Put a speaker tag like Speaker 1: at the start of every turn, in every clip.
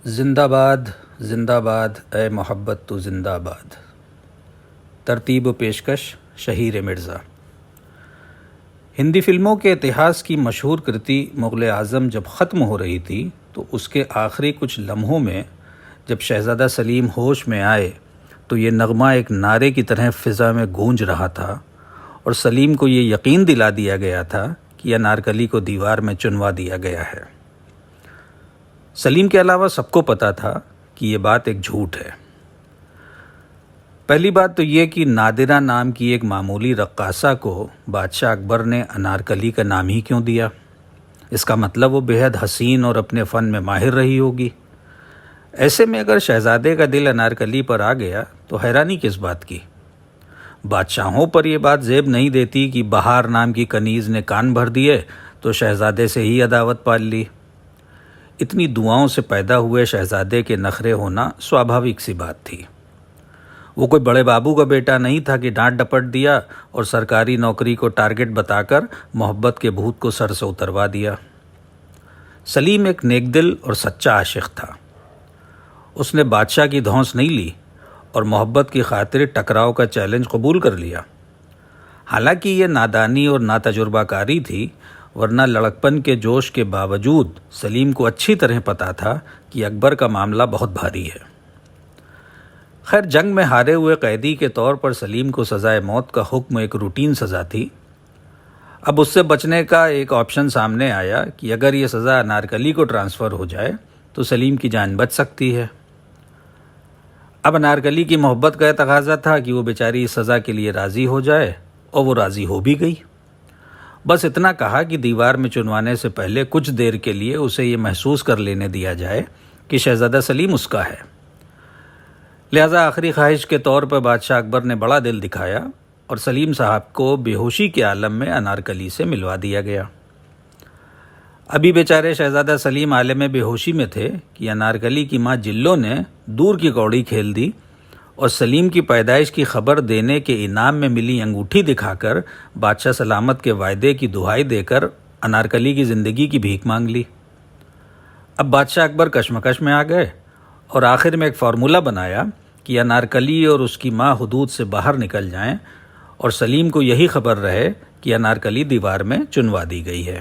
Speaker 1: زندہ باد زندہ باد اے محبت تو زندہ باد۔ ترتیب و پیشکش شہیر مرزا۔ ہندی فلموں کے اتہاس کی مشہور کرتی مغل اعظم جب ختم ہو رہی تھی تو اس کے آخری کچھ لمحوں میں جب شہزادہ سلیم ہوش میں آئے تو یہ نغمہ ایک نعرے کی طرح فضا میں گونج رہا تھا اور سلیم کو یہ یقین دلا دیا گیا تھا کہ انارکلی کو دیوار میں چنوا دیا گیا ہے۔ سلیم کے علاوہ سب کو پتہ تھا کہ یہ بات ایک جھوٹ ہے۔ پہلی بات تو یہ کہ نادرہ نام کی ایک معمولی رقاصہ کو بادشاہ اکبر نے انارکلی کا نام ہی کیوں دیا؟ اس کا مطلب وہ بے حد حسین اور اپنے فن میں ماہر رہی ہوگی۔ ایسے میں اگر شہزادے کا دل انارکلی پر آ گیا تو حیرانی کس بات کی؟ بادشاہوں پر یہ بات زیب نہیں دیتی کہ بہار نام کی کنیز نے کان بھر دیے تو شہزادے سے ہی عداوت پال لی۔ اتنی دعاؤں سے پیدا ہوئے شہزادے کے نخرے ہونا سوابھاوک سی بات تھی۔ وہ کوئی بڑے بابو کا بیٹا نہیں تھا کہ ڈانٹ ڈپٹ دیا اور سرکاری نوکری کو ٹارگٹ بتا کر محبت کے بھوت کو سر سے اتروا دیا۔ سلیم ایک نیک دل اور سچا عاشق تھا۔ اس نے بادشاہ کی دھونس نہیں لی اور محبت کی خاطر ٹکراؤ کا چیلنج قبول کر لیا۔ حالانکہ یہ نادانی اور ناتجربہ کاری تھی، ورنہ لڑکپن کے جوش کے باوجود سلیم کو اچھی طرح پتہ تھا کہ اکبر کا معاملہ بہت بھاری ہے۔ خیر، جنگ میں ہارے ہوئے قیدی کے طور پر سلیم کو سزائے موت کا حکم ایک روٹین سزا تھی۔ اب اس سے بچنے کا ایک آپشن سامنے آیا کہ اگر یہ سزا انارکلی کو ٹرانسفر ہو جائے تو سلیم کی جان بچ سکتی ہے۔ اب انارکلی کی محبت کا تقاضا تھا کہ وہ بیچاری اس سزا کے لیے راضی ہو جائے، اور وہ راضی ہو بھی گئی۔ بس اتنا کہا کہ دیوار میں چنوانے سے پہلے کچھ دیر کے لیے اسے یہ محسوس کر لینے دیا جائے کہ شہزادہ سلیم اس کا ہے۔ لہذا آخری خواہش کے طور پر بادشاہ اکبر نے بڑا دل دکھایا اور سلیم صاحب کو بے ہوشی کے عالم میں انارکلی سے ملوا دیا گیا۔ ابھی بیچارے شہزادہ سلیم عالم بے ہوشی میں تھے کہ انارکلی کی ماں جلو نے دور کی کوڑی کھیل دی اور سلیم کی پیدائش کی خبر دینے کے انعام میں ملی انگوٹھی دکھا کر بادشاہ سلامت کے وعدے کی دہائی دے کر انارکلی کی زندگی کی بھیک مانگ لی۔ اب بادشاہ اکبر کشمکش میں آ گئے اور آخر میں ایک فارمولہ بنایا کہ انارکلی اور اس کی ماں حدود سے باہر نکل جائیں اور سلیم کو یہی خبر رہے کہ انارکلی دیوار میں چنوا دی گئی ہے۔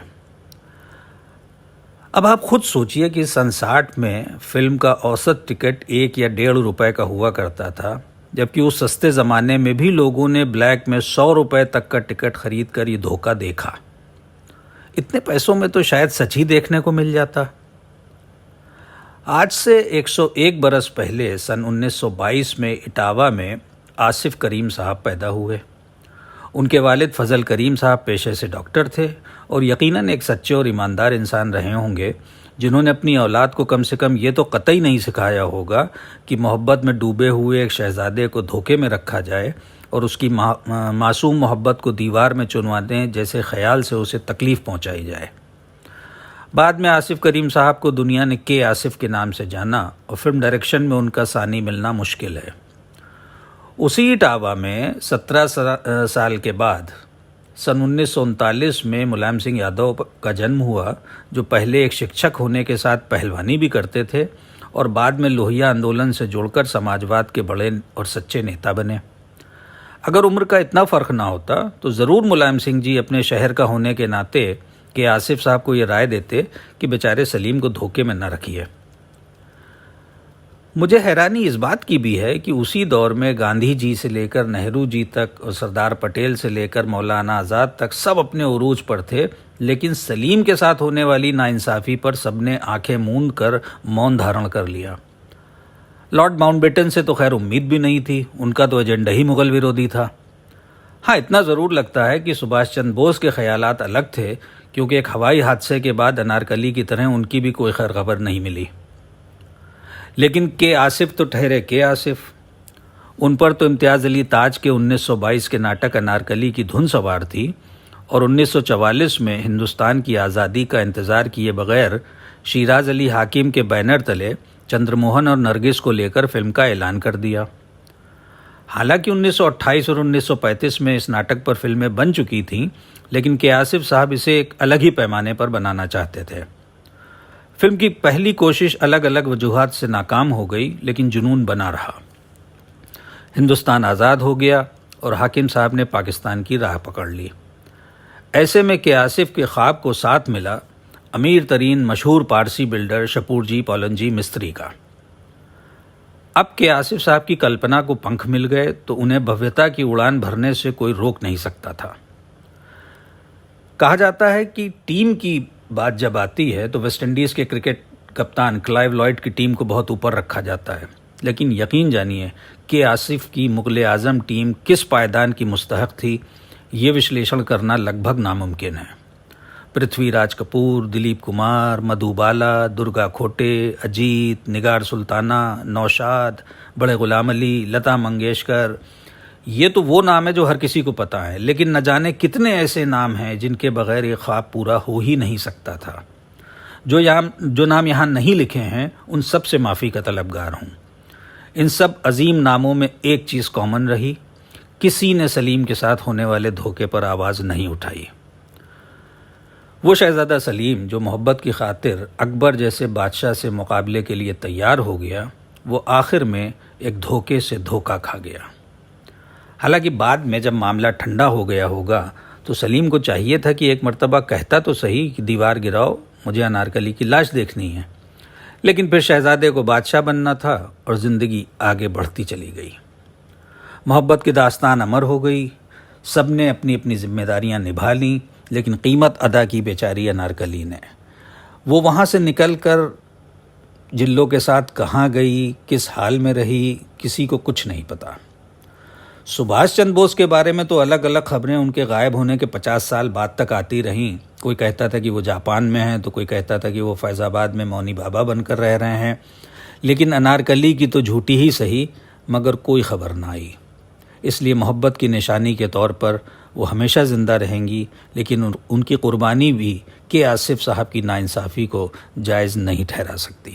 Speaker 1: اب آپ خود سوچئے کہ سن 60 میں فلم کا اوسط ٹکٹ 1 یا 1.5 روپے کا ہوا کرتا تھا، جبکہ اس سستے زمانے میں بھی لوگوں نے بلیک میں 100 روپے تک کا ٹکٹ خرید کر یہ دھوکہ دیکھا۔ اتنے پیسوں میں تو شاید سچ ہی دیکھنے کو مل جاتا۔ آج سے 101 برس پہلے سن 1922 میں اٹاوا میں آصف کریم صاحب پیدا ہوئے۔ ان کے والد فضل کریم صاحب پیشے سے ڈاکٹر تھے اور یقیناً ایک سچے اور ایماندار انسان رہے ہوں گے، جنہوں نے اپنی اولاد کو کم سے کم یہ تو قطعی نہیں سکھایا ہوگا کہ محبت میں ڈوبے ہوئے ایک شہزادے کو دھوکے میں رکھا جائے اور اس کی معصوم محبت کو دیوار میں چنوانے جیسے خیال سے اسے تکلیف پہنچائی جائے۔ بعد میں آصف کریم صاحب کو دنیا نے کے آصف کے نام سے جانا اور فلم ڈائریکشن میں ان کا ثانی ملنا مشکل ہے۔ اسی اٹاوا میں 17 سال کے بعد سن 1939 میں ملائم سنگھ یادو کا جنم ہوا، جو پہلے ایک شکشک ہونے کے ساتھ پہلوانی بھی کرتے تھے اور بعد میں لوہیا آندولن سے جڑ کر سماجواد کے بڑے اور سچے نیتا بنے۔ اگر عمر کا اتنا فرق نہ ہوتا تو ضرور ملائم سنگھ جی اپنے شہر کا ہونے کے ناطے کہ آصف صاحب کو یہ رائے دیتے کہ بیچارے سلیم کو دھوکے میں نہ رکھیے۔ مجھے حیرانی اس بات کی بھی ہے کہ اسی دور میں گاندھی جی سے لے کر نہرو جی تک اور سردار پٹیل سے لے کر مولانا آزاد تک سب اپنے عروج پر تھے، لیکن سلیم کے ساتھ ہونے والی ناانصافی پر سب نے آنکھیں موند کر مون دھارن کر لیا۔ لارڈ ماؤنٹ بیٹن سے تو خیر امید بھی نہیں تھی، ان کا تو ایجنڈا ہی مغل ورودھی تھا۔ ہاں، اتنا ضرور لگتا ہے کہ سبھاش چندر بوس کے خیالات الگ تھے، کیونکہ ایک ہوائی حادثے کے بعد انارکلی کی طرح ان کی بھی کوئی خیر خبر نہیں ملی۔ لیکن کے آصف تو ٹھہرے کے آصف، ان پر تو امتیاز علی تاج کے 1922 کے ناٹک انارکلی کی دھن سوار تھی اور 1944 میں ہندوستان کی آزادی کا انتظار کیے بغیر شیراز علی حاکم کے بینر تلے چندر موہن اور نرگس کو لے کر فلم کا اعلان کر دیا۔ حالانکہ 1928 اور 1935 میں اس ناٹک پر فلمیں بن چکی تھیں، لیکن کے آصف صاحب اسے ایک الگ ہی پیمانے پر بنانا چاہتے تھے۔ فلم کی پہلی کوشش الگ الگ وجوہات سے ناکام ہو گئی، لیکن جنون بنا رہا۔ ہندوستان آزاد ہو گیا اور حاکم صاحب نے پاکستان کی راہ پکڑ لی۔ ایسے میں کہ آصف کے خواب کو ساتھ ملا امیر ترین مشہور پارسی بلڈر شپور جی پولن جی مستری کا۔ اب کہ آصف صاحب کی کلپنا کو پنکھ مل گئے تو انہیں بھویتا کی اڑان بھرنے سے کوئی روک نہیں سکتا تھا۔ کہا جاتا ہے کہ ٹیم کی بات جب آتی ہے تو ویسٹ انڈیز کے کرکٹ کپتان کلائیو لائڈ کی ٹیم کو بہت اوپر رکھا جاتا ہے، لیکن یقین جانیے کہ آصف کی مغل اعظم ٹیم کس پائیدان کی مستحق تھی، یہ وشلیشن کرنا لگ بھگ ناممکن ہے۔ پرتھوی راج کپور، دلیپ کمار، مدھو بالا، درگا کھوٹے، اجیت، نگار سلطانہ، نوشاد، بڑے غلام علی، لتا منگیشکر، یہ تو وہ نام ہے جو ہر کسی کو پتہ ہے، لیکن نہ جانے کتنے ایسے نام ہیں جن کے بغیر یہ خواب پورا ہو ہی نہیں سکتا تھا۔ جو نام یہاں نہیں لکھے ہیں ان سب سے معافی کا طلبگار ہوں۔ ان سب عظیم ناموں میں ایک چیز کامن رہی، کسی نے سلیم کے ساتھ ہونے والے دھوکے پر آواز نہیں اٹھائی۔ وہ شہزادہ سلیم جو محبت کی خاطر اکبر جیسے بادشاہ سے مقابلے کے لیے تیار ہو گیا، وہ آخر میں ایک دھوکے سے دھوکا کھا گیا۔ حالانکہ بعد میں جب معاملہ ٹھنڈا ہو گیا ہوگا تو سلیم کو چاہیے تھا کہ ایک مرتبہ کہتا تو صحیح کہ دیوار گراؤ، مجھے انارکلی کی لاش دیکھنی ہے، لیکن پھر شہزادے کو بادشاہ بننا تھا اور زندگی آگے بڑھتی چلی گئی۔ محبت کی داستان امر ہو گئی، سب نے اپنی اپنی ذمہ داریاں نبھا لیں، لیکن قیمت ادا کی بیچاری انارکلی نے۔ وہ وہاں سے نکل کر جلوں کے ساتھ کہاں گئی، کس حال میں رہی، کسی کو کچھ نہیں پتا۔ سبھاش چندر بوس کے بارے میں تو الگ الگ خبریں ان کے غائب ہونے کے 50 سال بعد تک آتی رہیں۔ کوئی کہتا تھا کہ وہ جاپان میں ہیں تو کوئی کہتا تھا کہ وہ فیض آباد میں مونی بابا بن کر رہ رہے ہیں، لیکن انارکلی کی تو جھوٹی ہی صحیح مگر کوئی خبر نہ آئی۔ اس لیے محبت کی نشانی کے طور پر وہ ہمیشہ زندہ رہیں گی، لیکن ان کی قربانی بھی کہ آصف صاحب کی ناانصافی کو جائز نہیں ٹھہرا سکتی۔